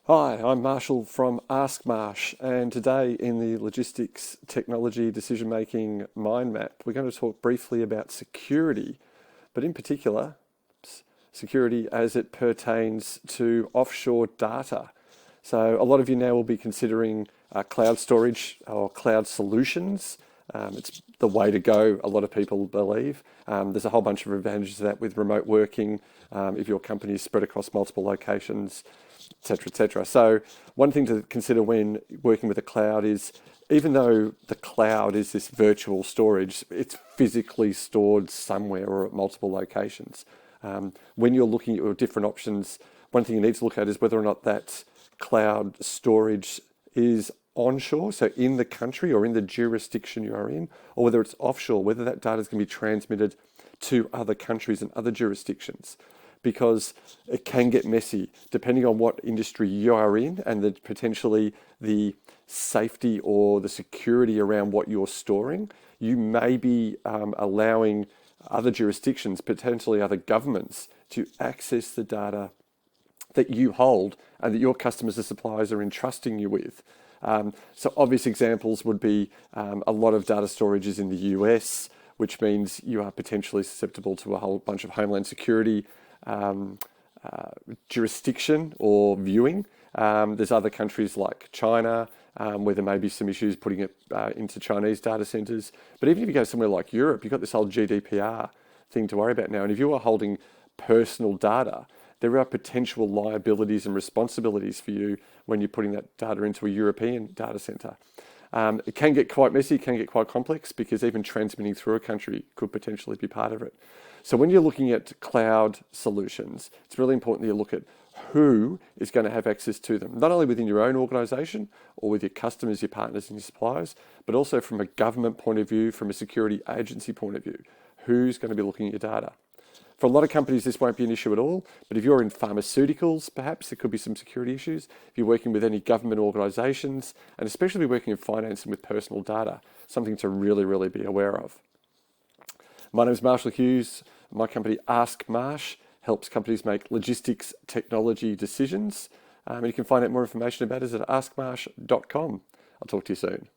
Hi, I'm Marshall from Ask Marsh, and today in the Logistics Technology Decision Making Mind Map, we're going to talk briefly about security, but in particular, security as it pertains to offshore data. So, a lot of you now will be considering cloud storage or cloud solutions. It's the way to go, a lot of people believe. There's a whole bunch of advantages to that with remote working, if your company is spread across multiple locations, etc., etc. So one thing to consider when working with a cloud is, even though the cloud is this virtual storage, it's physically stored somewhere or at multiple locations. When you're looking at your different options, one thing you need to look at is whether or not that cloud storage is onshore, so in the country or in the jurisdiction you are in, or whether it's offshore, whether that data is going to be transmitted to other countries and other jurisdictions, because it can get messy depending on what industry you are in and potentially the safety or the security around what you're storing. You may be allowing other jurisdictions, potentially other governments, to access the data that you hold and that your customers and suppliers are entrusting you with. So obvious examples would be a lot of data storage is in the US, which means you are potentially susceptible to a whole bunch of homeland security jurisdiction or viewing. There's other countries like China, where there may be some issues putting it into Chinese data centers. But even if you go somewhere like Europe, you've got this whole GDPR thing to worry about now. And if you are holding personal data, there are potential liabilities and responsibilities for you when you're putting that data into a European data center. It can get quite messy, it can get quite complex, because even transmitting through a country could potentially be part of it. So when you're looking at cloud solutions, it's really important that you look at who is going to have access to them, not only within your own organization or with your customers, your partners and your suppliers, but also from a government point of view, from a security agency point of view, who's going to be looking at your data. For a lot of companies, this won't be an issue at all, but if you're in pharmaceuticals, perhaps there could be some security issues. If you're working with any government organisations, and especially working in finance and with personal data, something to really, really be aware of. My name is Marshall Hughes. My company, Ask Marsh, helps companies make logistics technology decisions. And you can find out more information about us at askmarsh.com. I'll talk to you soon.